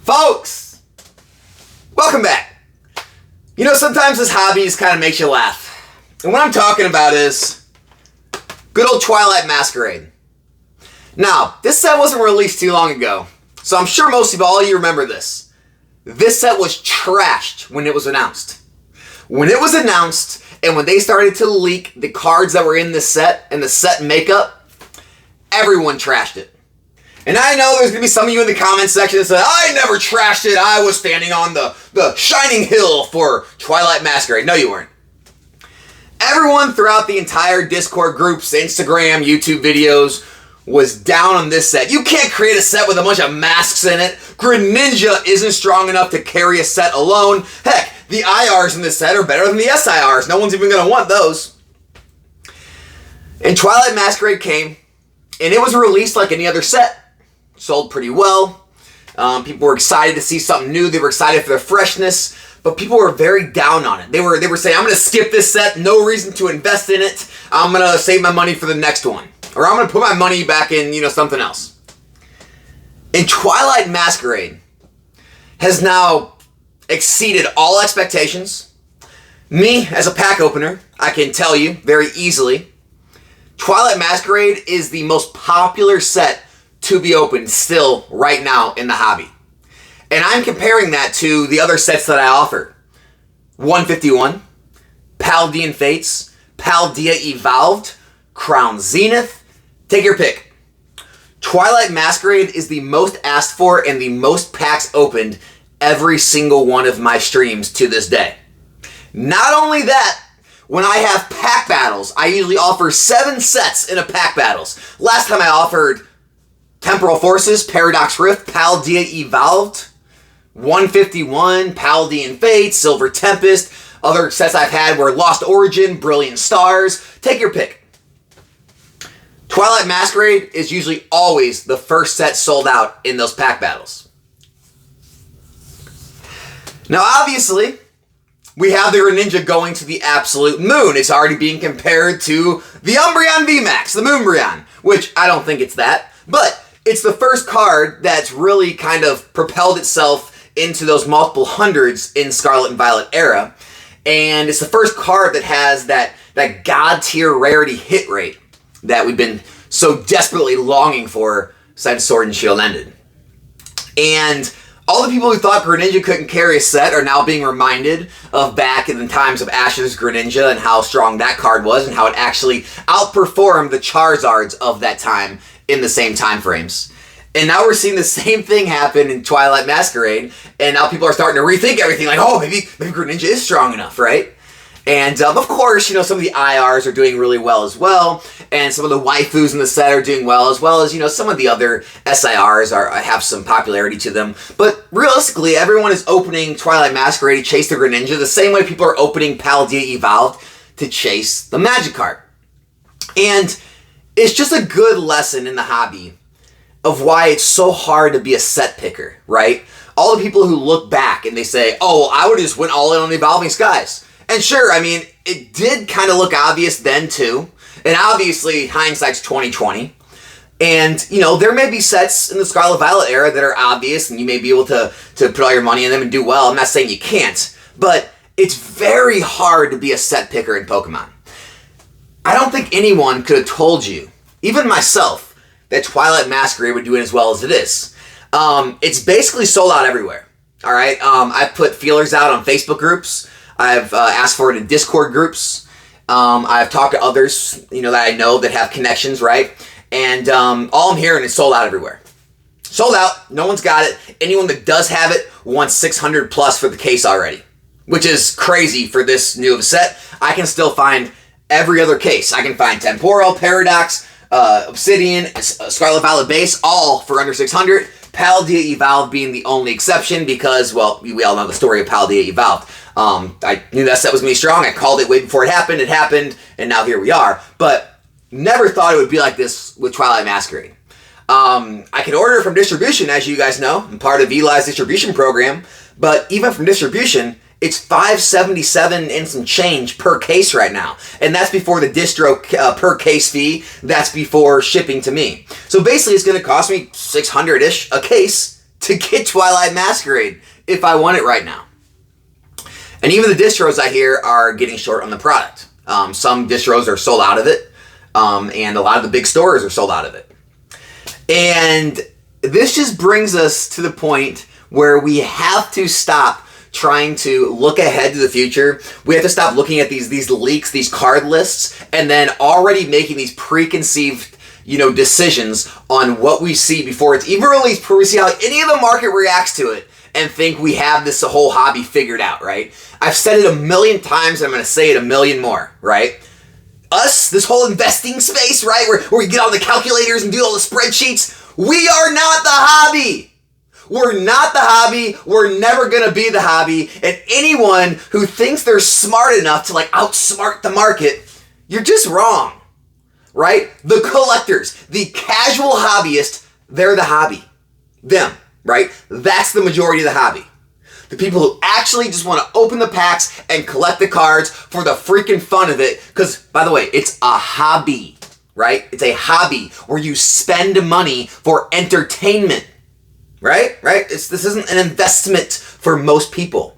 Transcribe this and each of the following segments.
Folks, welcome back. You know, sometimes this hobby just kind of makes you laugh. And what I'm talking about is good old Twilight Masquerade. Now, this set wasn't released too long ago, so I'm sure most of all you remember this. This set was trashed when it was announced. When it was announced, and when they started to leak the cards that were in this set and the set makeup, everyone trashed it. And I know there's going to be some of you in the comments section that say, I never trashed it, I was standing on the shining hill for Twilight Masquerade. No, you weren't. Everyone throughout the entire Discord groups, Instagram, YouTube videos was down on this set. You can't create a set with a bunch of masks in it. Greninja isn't strong enough to carry a set alone. Heck, the IRs in this set are better than the SIRs. No one's even going to want those. And Twilight Masquerade came, and it was released like any other set. Sold pretty well. People were excited to see something new. They were excited for the freshness, but people were very down on it. They were saying, I'm going to skip this set. No reason to invest in it. I'm going to save my money for the next one. Or I'm going to put my money back in, something else. And Twilight Masquerade has now exceeded all expectations. Me, as a pack opener, I can tell you very easily, Twilight Masquerade is the most popular set to be opened still right now in the hobby. And I'm comparing that to the other sets that I offer. 151, Paldean Fates, Paldea Evolved, Crown Zenith. Take your pick. Twilight Masquerade is the most asked for and the most packs opened every single one of my streams to this day. Not only that, when I have pack battles, I usually offer 7 sets in a pack battles. Last time I offered Temporal Forces, Paradox Rift, Paldea Evolved, 151, Paldean Fates, Silver Tempest. Other sets I've had were Lost Origin, Brilliant Stars. Take your pick. Twilight Masquerade is usually always the first set sold out in those pack battles. Now, obviously, we have the Greninja going to the absolute moon. It's already being compared to the Umbreon VMAX, the Moonbreon, which I don't think it's that, but it's the first card that's really kind of propelled itself into those multiple hundreds in Scarlet and Violet era, and it's the first card that has that god tier rarity hit rate that we've been so desperately longing for since Sword and Shield ended. And all the people who thought Greninja couldn't carry a set are now being reminded of back in the times of Ash's Greninja and how strong that card was and how it actually outperformed the Charizards of that time in the same time frames. And now we're seeing the same thing happen in Twilight Masquerade, and now people are starting to rethink everything, like, oh, maybe Greninja is strong enough, right? And of course, some of the IRs are doing really well as well, and some of the waifus in the set are doing well as some of the other SIRs have some popularity to them. But realistically, everyone is opening Twilight Masquerade to chase the Greninja the same way people are opening Paldea Evolved to chase the Magikarp. And it's just a good lesson in the hobby of why it's so hard to be a set picker, right? All the people who look back and they say, oh, I would just went all in on Evolving Skies. And sure, it did kind of look obvious then too. And obviously, hindsight's 20/20. And, there may be sets in the Scarlet Violet era that are obvious and you may be able to put all your money in them and do well. I'm not saying you can't. But it's very hard to be a set picker in Pokemon. I don't think anyone could have told you, even myself, that Twilight Masquerade would do it as well as it is. It's basically sold out everywhere. All right? I've put feelers out on Facebook groups. I've asked for it in Discord groups. I've talked to others, that I know that have connections, right? And all I'm hearing is sold out everywhere. Sold out. No one's got it. Anyone that does have it wants 600 plus for the case already, which is crazy for this new of a set. I can still find every other case. I can find Temporal, Paradox, Obsidian, Scarlet Violet base, all for under 600. Paldea Evolved being the only exception because, well, we all know the story of Paldea Evolved. I knew that set was going to be strong. I called it way before it happened, and now here we are. But never thought it would be like this with Twilight Masquerade. I can order it from distribution, as you guys know. I'm part of Eli's distribution program. But even from distribution, it's $577 and some change per case right now. And that's before the distro per case fee. That's before shipping to me. So basically it's going to cost me $600-ish a case to get Twilight Masquerade if I want it right now. And even the distros I hear are getting short on the product. Some distros are sold out of it, and a lot of the big stores are sold out of it. And this just brings us to the point where we have to stop trying to look ahead to the future. We have to stop looking at these leaks, these card lists, and then already making these preconceived, decisions on what we see before it's even released, before we see how any of the market reacts to it, and think we have this whole hobby figured out, right? I've said it a million times, and I'm going to say it a million more, right? This whole investing space, right, where you get all the calculators and do all the spreadsheets, we are not the hobby. We're not the hobby. We're never going to be the hobby. And anyone who thinks they're smart enough to outsmart the market, you're just wrong, right? The collectors, the casual hobbyist, they're the hobby. Them, right? That's the majority of the hobby. The people who actually just want to open the packs and collect the cards for the freaking fun of it. Because, by the way, it's a hobby, right? It's a hobby where you spend money for entertainment. Right? This isn't an investment for most people.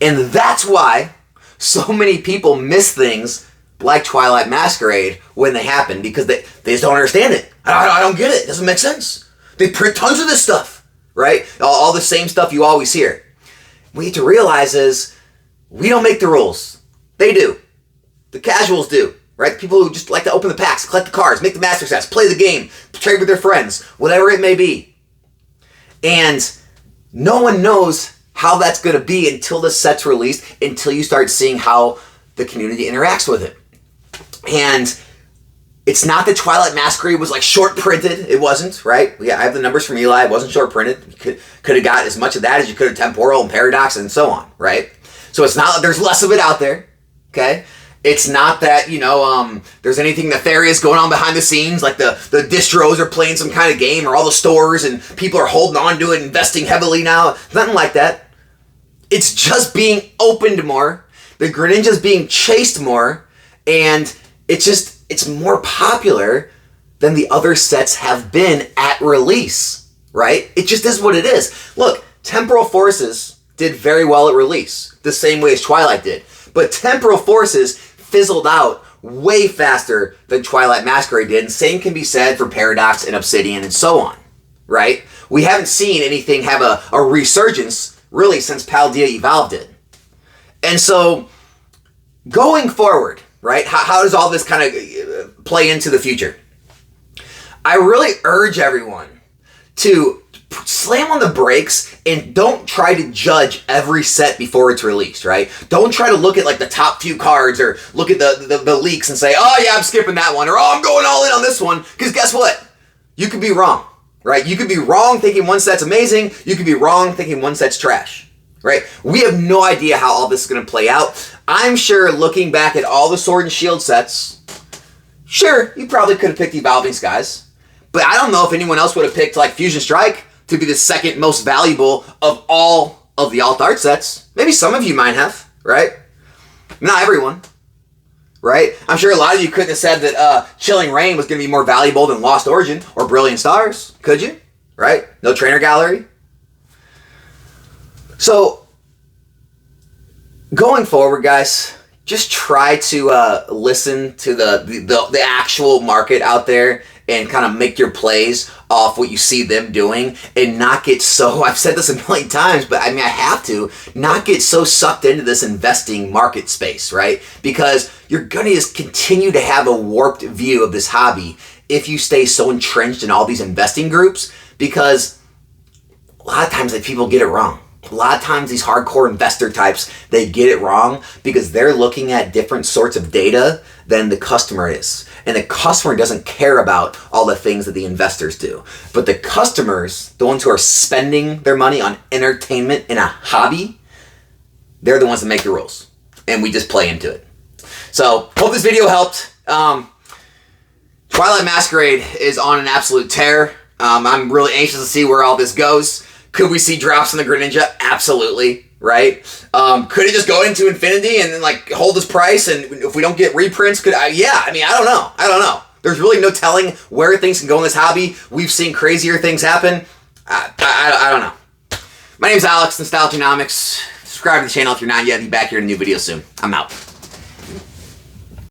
And that's why so many people miss things like Twilight Masquerade when they happen, because they just don't understand it. I don't get it. It doesn't make sense. They print tons of this stuff, right? All the same stuff you always hear. What you have to realize is we don't make the rules. They do. The casuals do, right? The people who just like to open the packs, collect the cards, make the master sets, play the game, trade with their friends, whatever it may be. And no one knows how that's going to be until the set's released, until you start seeing how the community interacts with it. And it's not that Twilight Masquerade was short printed. It wasn't, right? Yeah, I have the numbers from Eli. It wasn't short printed. You could have got as much of that as you could have Temporal and Paradox and so on, right? So it's not that there's less of it out there, okay? It's not that, there's anything nefarious going on behind the scenes, like the distros are playing some kind of game, or all the stores and people are holding on to it, investing heavily now. Nothing like that. It's just being opened more. The Greninja's being chased more, and it's more popular than the other sets have been at release, right? It just is what it is. Look, Temporal Forces did very well at release, the same way as Twilight did. But Temporal Forces fizzled out way faster than Twilight Masquerade did, and same can be said for Paradox and Obsidian and so on, right? We haven't seen anything have a resurgence, really, since Paldea Evolved did. And so, going forward, right, how does all this kind of play into the future? I really urge everyone to slam on the brakes and don't try to judge every set before it's released, right? Don't try to look at the top few cards or look at the leaks and say, oh yeah, I'm skipping that one, or oh, I'm going all in on this one, because guess what? You could be wrong, right? You could be wrong thinking one set's amazing. You could be wrong thinking one set's trash, right? We have no idea how all this is going to play out. I'm sure looking back at all the Sword and Shield sets, sure, you probably could have picked Evolving Skies, but I don't know if anyone else would have picked Fusion Strike to be the second most valuable of all of the alt art sets. Maybe some of you might have, right? Not everyone, right? I'm sure a lot of you couldn't have said that Chilling Reign was going to be more valuable than Lost Origin or Brilliant Stars, could you? Right? No Trainer Gallery. So, going forward, guys, just try to listen to the actual market out there and kind of make your plays off what you see them doing, and not get so, I've said this a million times, but I have to, not get so sucked into this investing market space, right? Because you're going to just continue to have a warped view of this hobby if you stay so entrenched in all these investing groups, because a lot of times people get it wrong. A lot of times these hardcore investor types, they get it wrong because they're looking at different sorts of data than the customer is. And the customer doesn't care about all the things that the investors do. But the customers, the ones who are spending their money on entertainment in a hobby, they're the ones that make the rules. And we just play into it. So, hope this video helped. Twilight Masquerade is on an absolute tear. I'm really anxious to see where all this goes. Could we see drops in the Greninja? Absolutely, right? Could it just go into infinity and then hold its price, and if we don't get reprints, yeah, I don't know. There's really no telling where things can go in this hobby. We've seen crazier things happen. I don't know. My name's Alex, Nostalgianomics. Subscribe to the channel if you're not yet. Be back here in a new video soon. I'm out.